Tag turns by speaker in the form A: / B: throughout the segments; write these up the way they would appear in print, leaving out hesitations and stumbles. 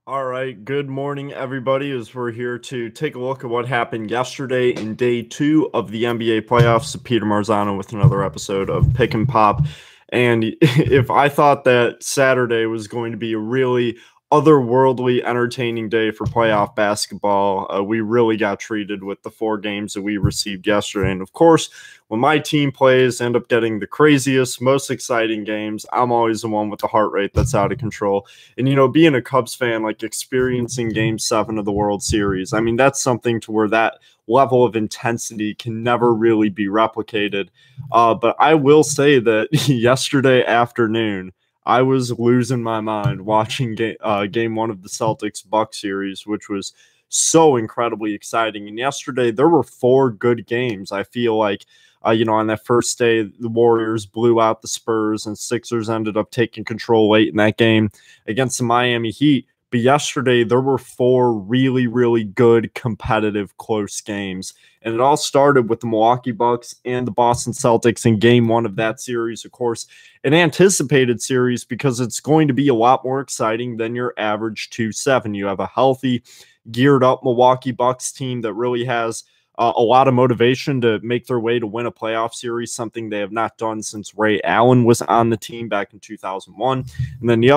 A: All right, good morning, everybody, as we're here to take a look at what happened yesterday in day two of the NBA playoffs. Peter Marzano with another episode of Pick and Pop. And if I thought that Saturday was going to be a really otherworldly, entertaining day for playoff basketball, we really got treated with the four games that we received yesterday. And of course, when my team plays, end up getting the craziest, most exciting games. I'm always the one with the heart rate that's out of control. And, being a Cubs fan, like experiencing game seven of the World Series, I mean, that's something to where that level of intensity can never really be replicated. But I will say that yesterday afternoon, I was losing my mind watching game one of the Celtics Bucks series, which was so incredibly exciting. And yesterday, there were four good games. I feel like on that first day, the Warriors blew out the Spurs and Sixers ended up taking control late in that game against the Miami Heat. But yesterday, there were four really, really good, competitive, close games. And it all started with the Milwaukee Bucks and the Boston Celtics in game one of that series. Of course, an anticipated series because it's going to be a lot more exciting than your average 2-7. You have a healthy, geared up Milwaukee Bucks team that really has a lot of motivation to make their way to win a playoff series, something they have not done since Ray Allen was on the team back in 2001. And then on the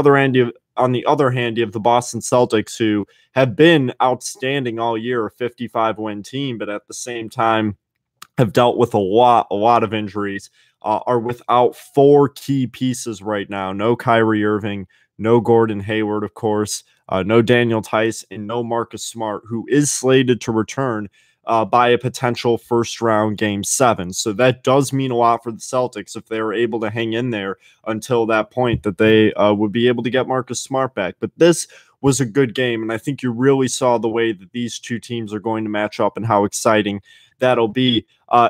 A: other hand, you have the Boston Celtics, who have been outstanding all year, a 55-win team, but at the same time have dealt with a lot of injuries, are without four key pieces right now. No Kyrie Irving, no Gordon Hayward, of course, no Daniel Theis, and no Marcus Smart, who is slated to return by a potential first-round game seven. So that does mean a lot for the Celtics if they were able to hang in there until that point, that they would be able to get Marcus Smart back. But this was a good game, and I think you really saw the way that these two teams are going to match up and how exciting that'll be.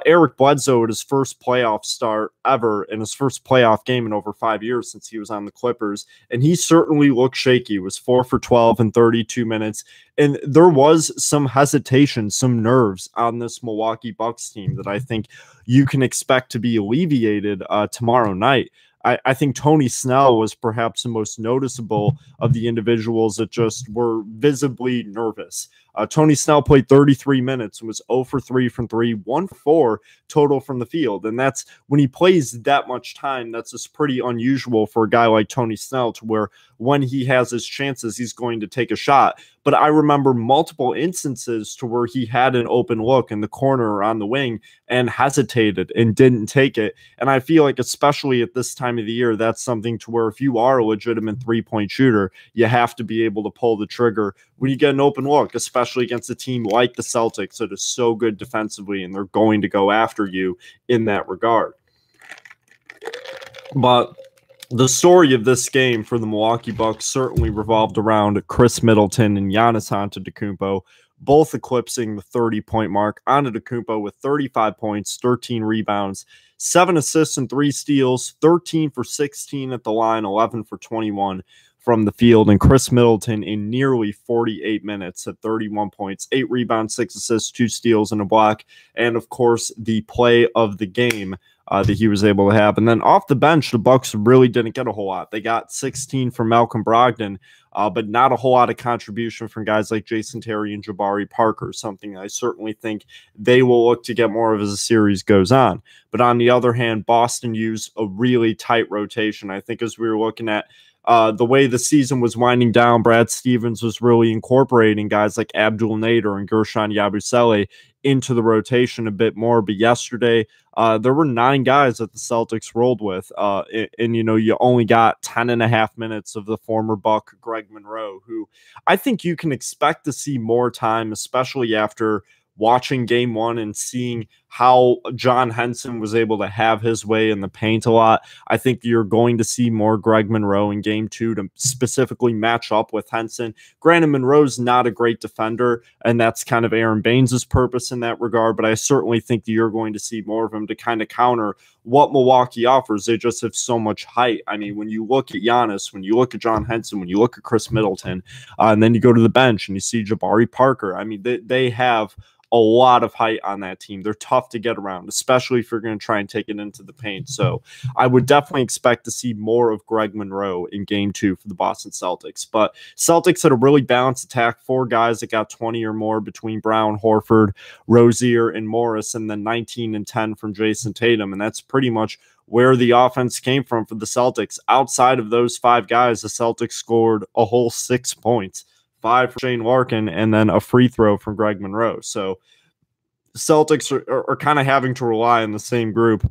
A: Eric Bledsoe at his first playoff start ever in his first playoff game in over 5 years since he was on the Clippers. And he certainly looked shaky. He was 4 for 12 in 32 minutes. And there was some hesitation, some nerves on this Milwaukee Bucks team that I think you can expect to be alleviated tomorrow night. I think Tony Snell was perhaps the most noticeable of the individuals that just were visibly nervous. Tony Snell played 33 minutes and was 0 for 3 from 3, 1 for 4 total from the field. And that's when he plays that much time, that's just pretty unusual for a guy like Tony Snell, to where when he has his chances, he's going to take a shot. But I remember multiple instances to where he had an open look in the corner or on the wing and hesitated and didn't take it. And I feel like, especially at this time of the year, that's something to where if you are a legitimate three-point shooter, you have to be able to pull the trigger when you get an open look, especially against a team like the Celtics that is so good defensively, and they're going to go after you in that regard. But the story of this game for the Milwaukee Bucks certainly revolved around Chris Middleton and Giannis Antetokounmpo, both eclipsing the 30-point mark. Antetokounmpo with 35 points, 13 rebounds, 7 assists and 3 steals, 13 for 16 at the line, 11 for 21 from the field. And Chris Middleton in nearly 48 minutes at 31 points, 8 rebounds, 6 assists, 2 steals, and a block. And of course, the play of the game that he was able to have. And then off the bench, the Bucks really didn't get a whole lot. They got 16 from Malcolm Brogdon, but not a whole lot of contribution from guys like Jason Terry and Jabari Parker, something I certainly think they will look to get more of as the series goes on. But on the other hand, Boston used a really tight rotation. I think as we were looking at the way the season was winding down, Brad Stevens was really incorporating guys like Abdul Nader and Gershon Yabusele into the rotation a bit more. But yesterday, there were 9 guys that the Celtics rolled with. And you only got 10 and a half minutes of the former Buck, Greg Monroe, who I think you can expect to see more time, especially after watching game one and seeing how John Henson was able to have his way in the paint a lot. I think you're going to see more Greg Monroe in game two to specifically match up with Henson. Granted, Monroe's not a great defender, and that's kind of Aaron Baines' purpose in that regard, but I certainly think that you're going to see more of him to kind of counter what Milwaukee offers. They just have so much height. I mean, when you look at Giannis, when you look at John Henson, when you look at Chris Middleton, and then you go to the bench and you see Jabari Parker, I mean, they have a lot of height on that team. They're tough tough to get around, especially if you're going to try and take it into the paint. So I would definitely expect to see more of Greg Monroe in game 2 for the Boston Celtics. But Celtics had a really balanced attack, 4 guys that got 20 or more between Brown, Horford, Rozier, and Morris, and then 19 and 10 from Jason Tatum. And that's pretty much where the offense came from for the Celtics. Outside of those 5 guys, the Celtics scored a whole 6 points, 5 for Shane Larkin, and then a free throw from Greg Monroe. So Celtics are kind of having to rely on the same group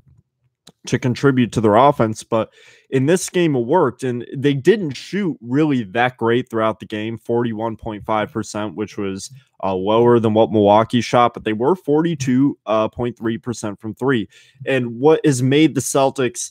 A: to contribute to their offense. But in this game, it worked, and they didn't shoot really that great throughout the game, 41.5%, which was lower than what Milwaukee shot, but they were 42.3% from 3. And what has made the Celtics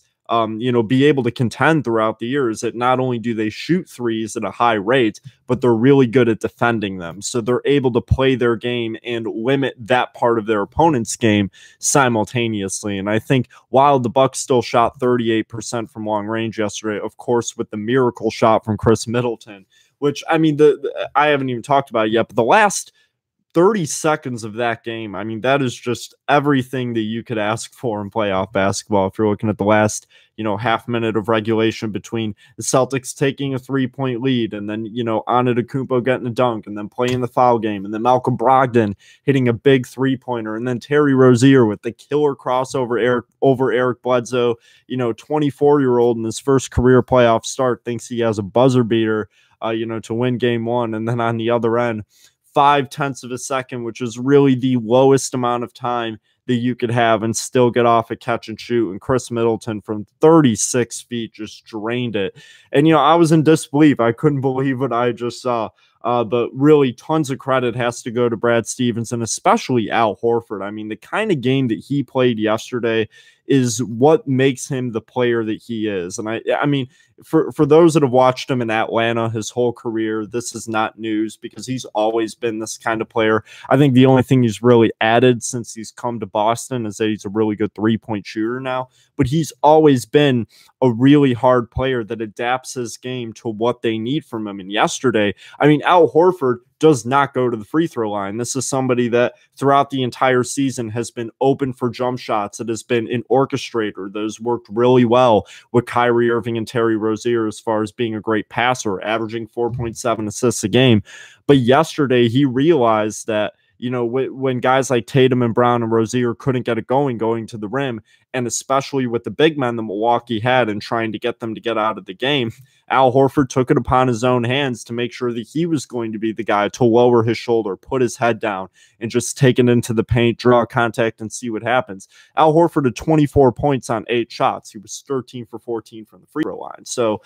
A: be able to contend throughout the year is that not only do they shoot threes at a high rate, but they're really good at defending them. So they're able to play their game and limit that part of their opponent's game simultaneously. And I think while the Bucks still shot 38% from long range yesterday, of course, with the miracle shot from Chris Middleton, which, I mean, I haven't even talked about it yet, but the last 30 seconds of that game, I mean, that is just everything that you could ask for in playoff basketball. If you're looking at the last, half minute of regulation between the Celtics taking a 3-point lead and then, Antetokounmpo getting a dunk and then playing the foul game and then Malcolm Brogdon hitting a big 3-pointer and then Terry Rozier with the killer crossover over Eric Bledsoe, 24-year-old in his first career playoff start thinks he has a buzzer beater, to win game 1. And then on the other end, 0.5 of a second, which is really the lowest amount of time that you could have and still get off a catch and shoot. And Chris Middleton from 36 feet just drained it. And, I was in disbelief. I couldn't believe what I just saw. But really, tons of credit has to go to Brad Stevens and especially Al Horford. I mean, the kind of game that he played yesterday is what makes him the player that he is. And I mean, for those that have watched him in Atlanta his whole career, this is not news because he's always been this kind of player. I think the only thing he's really added since he's come to Boston is that he's a really good 3-point shooter now, but he's always been a really hard player that adapts his game to what they need from him. And yesterday, I mean, Al Horford does not go to the free throw line. This is somebody that throughout the entire season has been open for jump shots. It has been an orchestrator that has worked really well with Kyrie Irving and Terry Rozier as far as being a great passer, averaging 4.7 assists a game. But yesterday he realized that, when guys like Tatum and Brown and Rozier couldn't get it going to the rim, and especially with the big men that Milwaukee had and trying to get them to get out of the game, Al Horford took it upon his own hands to make sure that he was going to be the guy to lower his shoulder, put his head down, and just take it into the paint, draw contact, and see what happens. Al Horford had 24 points on 8 shots. He was 13 for 14 from the free throw line. So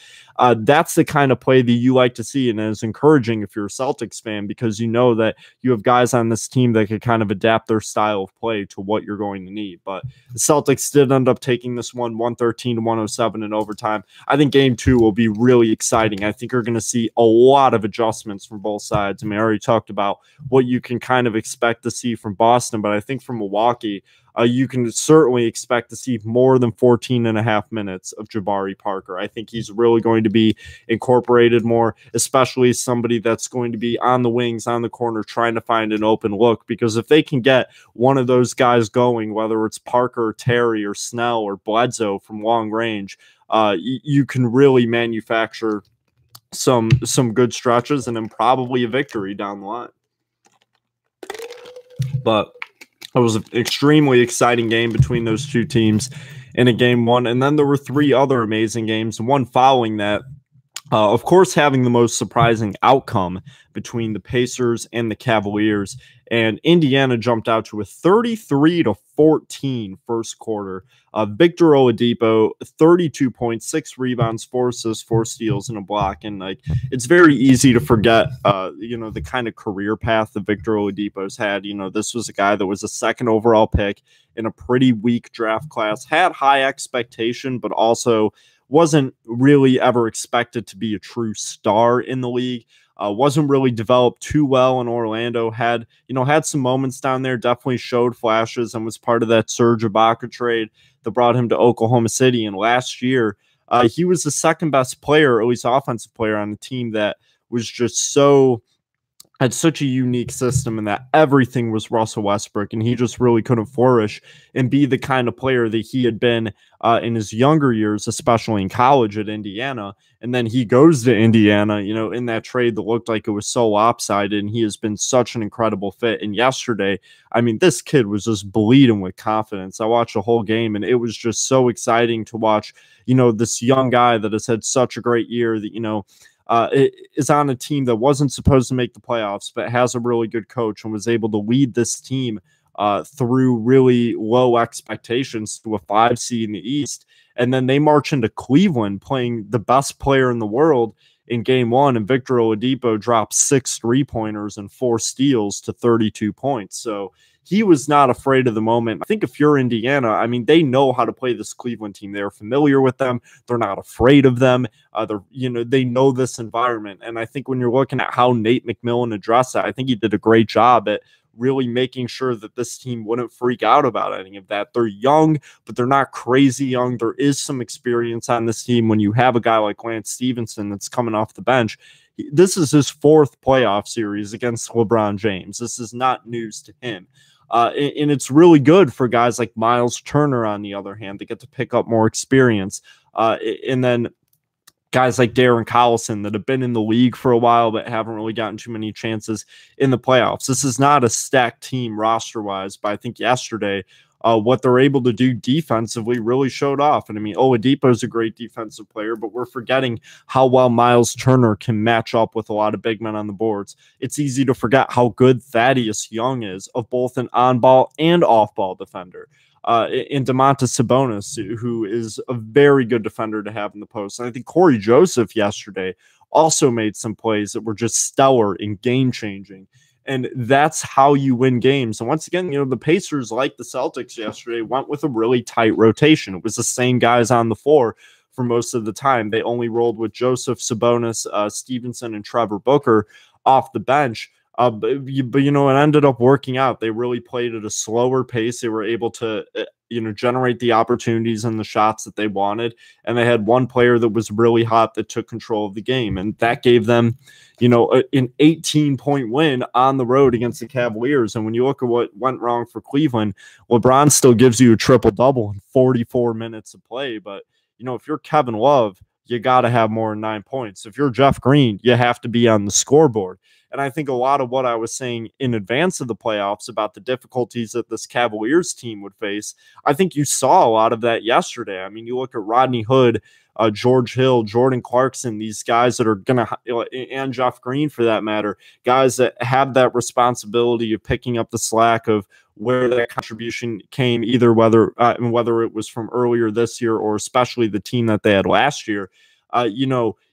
A: that's the kind of play that you like to see, and it's encouraging if you're a Celtics fan because you know that you have guys on this team that could kind of adapt their style of play to what you're going to need. But the Celtics did end up taking this one 113-107 in overtime. I think game 2 will be really exciting. I think you're going to see a lot of adjustments from both sides. I mean, I already talked about what you can kind of expect to see from Boston, but I think from Milwaukee, you can certainly expect to see more than 14 and a half minutes of Jabari Parker. I think he's really going to be incorporated more, especially somebody that's going to be on the wings, on the corner, trying to find an open look. Because if they can get one of those guys going, whether it's Parker, Terry, or Snell, or Bledsoe from long range, you can really manufacture some good stretches and then probably a victory down the line. But it was an extremely exciting game between those two teams in a game 1. And then there were 3 other amazing games, one following that. Of course, having the most surprising outcome between the Pacers and the Cavaliers. And Indiana jumped out to a 33-14 first quarter. Victor Oladipo, 32 points, 6 rebounds, 4 assists, 4 steals, and a block. And it's very easy to forget, the kind of career path that Victor Oladipo's had. This was a guy that was a 2nd overall pick in a pretty weak draft class, had high expectation, but also wasn't really ever expected to be a true star in the league. Wasn't really developed too well in Orlando. Had some moments down there, definitely showed flashes and was part of that Serge Ibaka trade that brought him to Oklahoma City. And last year, he was the 2nd best player, at least offensive player on the team that was just so had such a unique system in that everything was Russell Westbrook, and he just really couldn't flourish and be the kind of player that he had been in his younger years, especially in college at Indiana. And then he goes to Indiana, in that trade that looked like it was so lopsided, and he has been such an incredible fit. And yesterday, I mean, this kid was just bleeding with confidence. I watched the whole game, and it was just so exciting to watch, this young guy that has had such a great year that, is on a team that wasn't supposed to make the playoffs, but has a really good coach and was able to lead this team through really low expectations to a 5 seed in the East. And then they march into Cleveland playing the best player in the world in game 1, and Victor Oladipo dropped 6 3-pointers and 4 steals to 32 points. So he was not afraid of the moment. I think if you're Indiana, I mean, they know how to play this Cleveland team. They're familiar with them. They're not afraid of them. They know this environment. And I think when you're looking at how Nate McMillan addressed that, I think he did a great job at really making sure that this team wouldn't freak out about any of that. They're young, but they're not crazy young. There is some experience on this team. When you have a guy like Lance Stevenson that's coming off the bench, this is his 4th playoff series against LeBron James. This is not news to him. And it's really good for guys like Miles Turner, on the other hand, that get to pick up more experience. And then guys like Darren Collison that have been in the league for a while but haven't really gotten too many chances in the playoffs. This is not a stacked team roster-wise, but I think yesterday what they're able to do defensively really showed off. And I mean, Oladipo is a great defensive player, but we're forgetting how well Miles Turner can match up with a lot of big men on the boards. It's easy to forget how good Thaddeus Young is of both an on-ball and off-ball defender. In Domantas Sabonis, who is a very good defender to have in the post. And I think Corey Joseph yesterday also made some plays that were just stellar and game-changing. And that's how you win games. And once again, the Pacers, like the Celtics yesterday, went with a really tight rotation. It was the same guys on the floor for most of the time. They only rolled with Joseph, Sabonis, Stevenson, and Trevor Booker off the bench. But it ended up working out. They really played at a slower pace. They were able to, generate the opportunities and the shots that they wanted. And they had one player that was really hot that took control of the game. And that gave them, an 18-point win on the road against the Cavaliers. And when you look at what went wrong for Cleveland, LeBron still gives you a triple-double in 44 minutes of play. But, if you're Kevin Love, you got to have more than 9 points. If you're Jeff Green, you have to be on the scoreboard. And I think a lot of what I was saying in advance of the playoffs about the difficulties that this Cavaliers team would face, I think you saw a lot of that yesterday. I mean, you look at Rodney Hood, George Hill, Jordan Clarkson, these guys that are going to, and Jeff Green for that matter, guys that have that responsibility of picking up the slack of where that contribution came, either whether it was from earlier this year or especially the team that they had last year.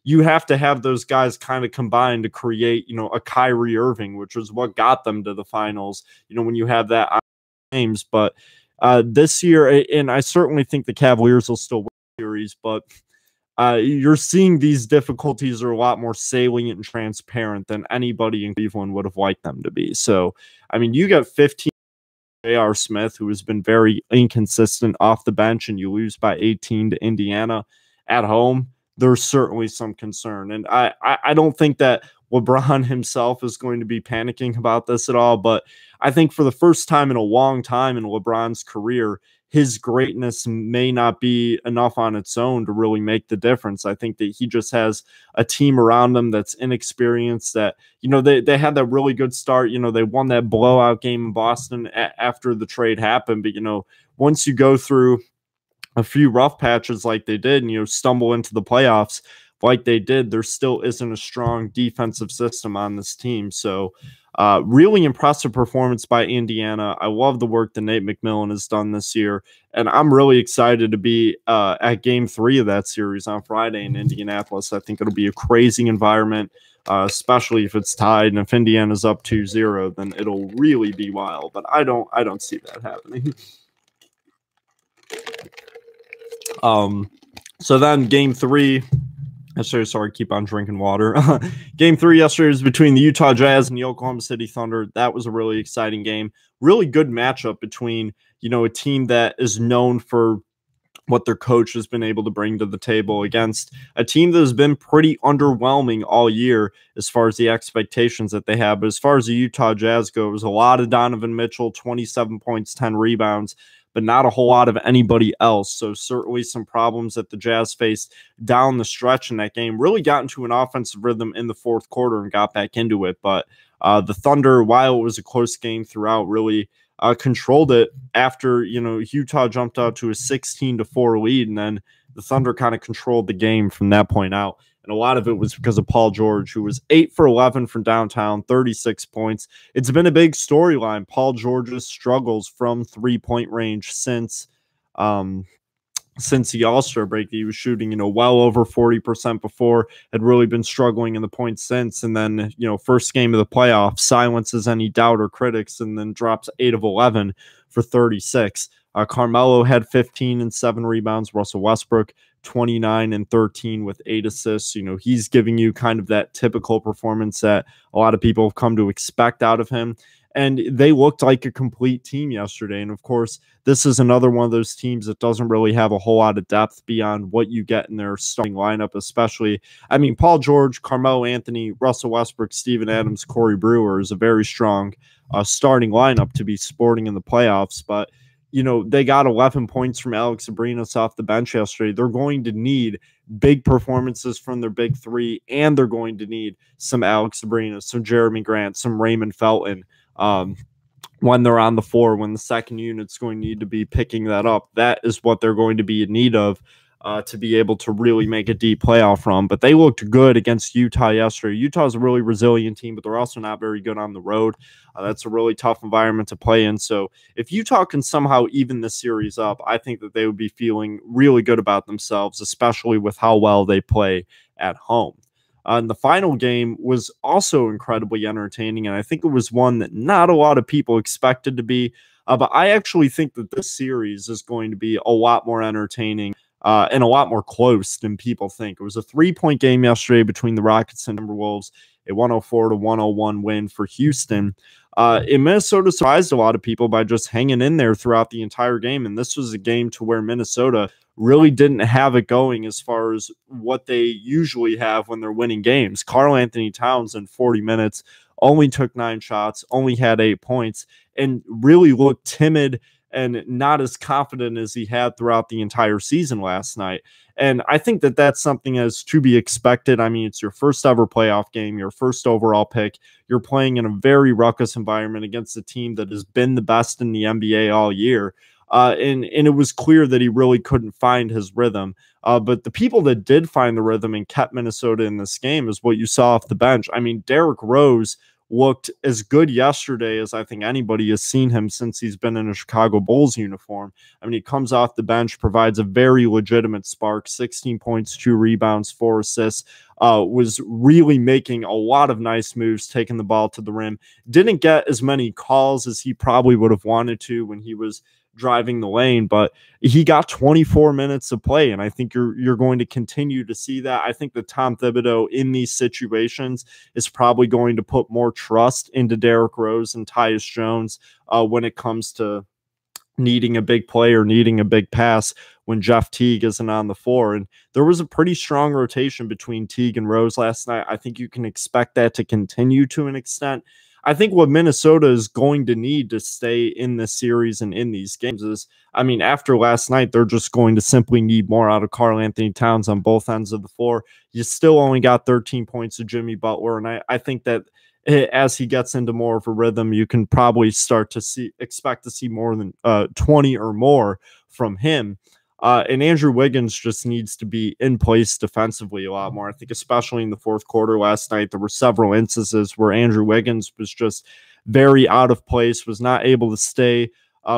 A: You have to have those guys kind of combined to create, a Kyrie Irving, which was what got them to the finals, when you have that games. But this year, and I certainly think the Cavaliers will still win the series, but you're seeing these difficulties are a lot more salient and transparent than anybody in Cleveland would have liked them to be. So, I mean, you got 15 J.R. Smith, who has been very inconsistent off the bench, and you lose by 18 to Indiana at home. There's certainly some concern. And I don't think that LeBron himself is going to be panicking about this at all. But I think for the first time in a long time in LeBron's career, his greatness may not be enough on its own to really make the difference. I think that he just has a team around him that's inexperienced, that, they had that really good start. They won that blowout game in Boston after the trade happened. But, once you go through a few rough patches like they did and, stumble into the playoffs like they did, there still isn't a strong defensive system on this team. So really impressive performance by Indiana. I love the work that Nate McMillan has done this year. And I'm really excited to be at game 3 of that series on Friday in Indianapolis. I think it'll be a crazy environment, especially if it's tied. And if Indiana's up 2-0, then it'll really be wild. But I don't see that happening. So then game 3, sorry, keep on drinking water. Game 3 yesterday was between the Utah Jazz and the Oklahoma City Thunder. That was a really exciting game. Really good matchup between, a team that is known for what their coach has been able to bring to the table against a team that has been pretty underwhelming all year as far as the expectations that they have. But as far as the Utah Jazz go, it was a lot of Donovan Mitchell, 27 points, 10 rebounds, but not a whole lot of anybody else. So certainly some problems that the Jazz faced down the stretch in that game. Really got into an offensive rhythm in the fourth quarter and got back into it. But the Thunder, while it was a close game throughout, really controlled it after, Utah jumped out to a 16-4 lead, and then the Thunder kind of controlled the game from that point out. And a lot of it was because of Paul George, who was 8 for 11 from downtown, 36 points. It's been a big storyline. Paul George's struggles from three-point range since the All-Star break. He was shooting, well over 40% before, had really been struggling in the points since. And then, first game of the playoffs, silences any doubt or critics, and then drops 8 of 11 for 36. Carmelo had 15 and 7 rebounds. Russell Westbrook, 29 and 13 with 8 assists. He's giving you kind of that typical performance that a lot of people have come to expect out of him. And they looked like a complete team yesterday. And of course, this is another one of those teams that doesn't really have a whole lot of depth beyond what you get in their starting lineup, especially. I mean, Paul George, Carmelo Anthony, Russell Westbrook, Steven Adams, Corey Brewer is a very strong starting lineup to be sporting in the playoffs. But, they got 11 points from Alex Abrinas off the bench yesterday. They're going to need big performances from their big three, and they're going to need some Alex Abrinas, some Jeremy Grant, some Raymond Felton. When they're on the floor, when the second unit's going to need to be picking that up. That is what they're going to be in need of to be able to really make a deep playoff run. But they looked good against Utah yesterday. Utah's a really resilient team, but they're also not very good on the road. That's a really tough environment to play in. So if Utah can somehow even this series up, I think that they would be feeling really good about themselves, especially with how well they play at home. And the final game was also incredibly entertaining, and I think it was one that not a lot of people expected to be. But I actually think that this series is going to be a lot more entertaining and a lot more close than people think. It was a 3-point game yesterday between the Rockets and Timberwolves, a 104-101 win for Houston. And Minnesota surprised a lot of people by just hanging in there throughout the entire game, and this was a game to where Minnesota really didn't have it going as far as what they usually have when they're winning games. Karl-Anthony Towns in 40 minutes only took 9 shots, only had 8 points, and really looked timid and not as confident as he had throughout the entire season last night. And I think that that's something as to be expected. I mean, it's your first ever playoff game, your first overall pick. You're playing in a very ruckus environment against a team that has been the best in the NBA all year. And it was clear that he really couldn't find his rhythm. But the people that did find the rhythm and kept Minnesota in this game is what you saw off the bench. I mean, Derrick Rose looked as good yesterday as I think anybody has seen him since he's been in a Chicago Bulls uniform. I mean, he comes off the bench, provides a very legitimate spark, 16 points, 2 rebounds, 4 assists, was really making a lot of nice moves, taking the ball to the rim. Didn't get as many calls as he probably would have wanted to when he was driving the lane, but he got 24 minutes of play, and I think you're going to continue to see that. I think that Tom Thibodeau in these situations is probably going to put more trust into Derrick Rose and Tyus Jones when it comes to needing a big play or needing a big pass when Jeff Teague isn't on the floor. And there was a pretty strong rotation between Teague and Rose last night. I think you can expect that to continue to an extent. I think what Minnesota is going to need to stay in this series and in these games is, I mean, after last night, they're just going to simply need more out of Karl-Anthony Towns on both ends of the floor. You still only got 13 points to Jimmy Butler, and I think that as he gets into more of a rhythm, you can probably start to expect to see more than 20 or more from him. And Andrew Wiggins just needs to be in place defensively a lot more. I think especially in the fourth quarter last night, there were several instances where Andrew Wiggins was just very out of place, was not able to stay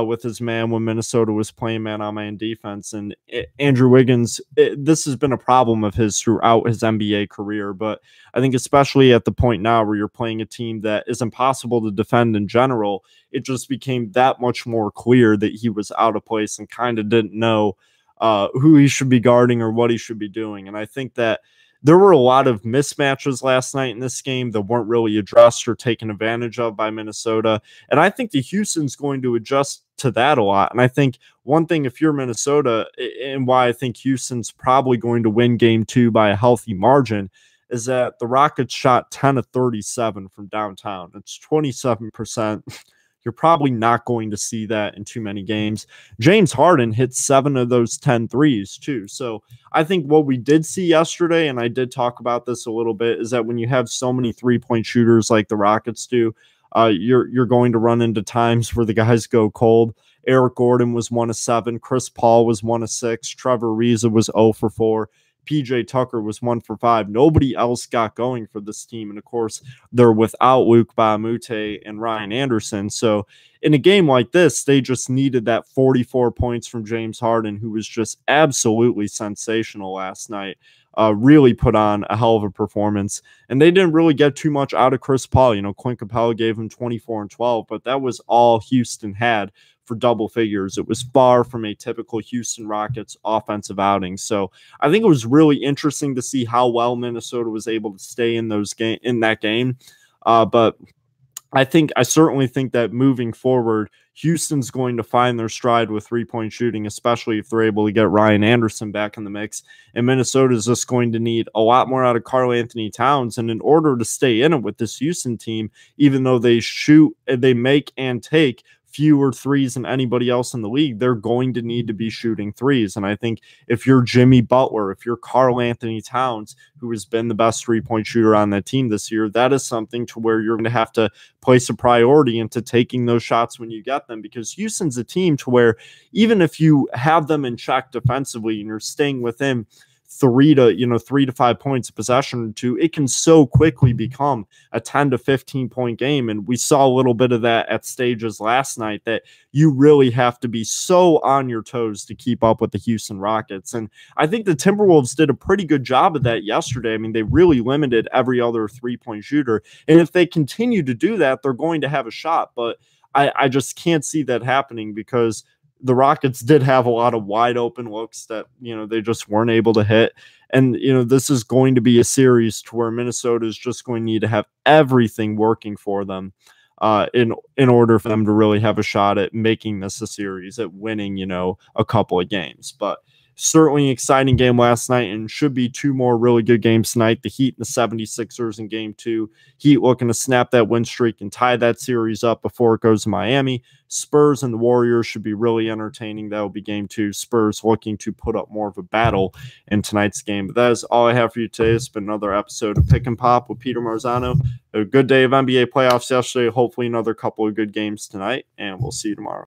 A: with his man when Minnesota was playing man-on-man defense. And Andrew Wiggins, this has been a problem of his throughout his NBA career. But I think especially at the point now where you're playing a team that is impossible to defend in general, it just became that much more clear that he was out of place and kind of didn't know who he should be guarding or what he should be doing. And I think that there were a lot of mismatches last night in this game that weren't really addressed or taken advantage of by Minnesota. And I think the Houston's going to adjust to that a lot. And I think one thing, if you're Minnesota, and why I think Houston's probably going to win game 2 by a healthy margin, is that the Rockets shot 10 of 37 from downtown. It's 27%. You're probably not going to see that in too many games. James Harden hit 7 of those 10 threes too. So I think what we did see yesterday, and I did talk about this a little bit, is that when you have so many three-point shooters like the Rockets do, you're going to run into times where the guys go cold. Eric Gordon was 1 of 7. Chris Paul was 1 of 6. Trevor Ariza was 0 for 4. PJ Tucker was 1 for 5. Nobody else got going for this team. And of course, they're without Luke Baamute and Ryan Anderson. So in a game like this, they just needed that 44 points from James Harden, who was just absolutely sensational last night. Really put on a hell of a performance. And they didn't really get too much out of Chris Paul. You know, Clint Capella gave him 24 and 12, but that was all Houston had for double figures. It was far from a typical Houston Rockets offensive outing. So I think it was really interesting to see how well Minnesota was able to stay in that game. But I certainly think that moving forward, Houston's going to find their stride with three-point shooting, especially if they're able to get Ryan Anderson back in the mix. And Minnesota is just going to need a lot more out of Karl-Anthony Towns. And in order to stay in it with this Houston team, even though they make and take fewer threes than anybody else in the league, they're going to need to be shooting threes. And I think if you're Jimmy Butler, if you're Karl-Anthony Towns, who has been the best three-point shooter on that team this year, that is something to where you're going to have to place a priority into taking those shots when you get them, because Houston's a team to where even if you have them in check defensively and you're staying within 3 to 5 points of possession to, it can so quickly become a 10 to 15 point game. And we saw a little bit of that at stages last night, that you really have to be so on your toes to keep up with the Houston Rockets. And I think the Timberwolves did a pretty good job of that yesterday. I mean, they really limited every other 3-point shooter. And if they continue to do that, they're going to have a shot. But I just can't see that happening, because the Rockets did have a lot of wide open looks that, they just weren't able to hit. And, this is going to be a series to where Minnesota is just going to need to have everything working for them in order for them to really have a shot at making this a series, at winning, a couple of games. But certainly an exciting game last night, and should be 2 more really good games tonight. The Heat and the 76ers in game 2. Heat looking to snap that win streak and tie that series up before it goes to Miami. Spurs and the Warriors should be really entertaining. That will be game 2. Spurs looking to put up more of a battle in tonight's game. But that is all I have for you today. It's been another episode of Pick and Pop with Peter Marzano. A good day of NBA playoffs yesterday. Hopefully another couple of good games tonight, and we'll see you tomorrow.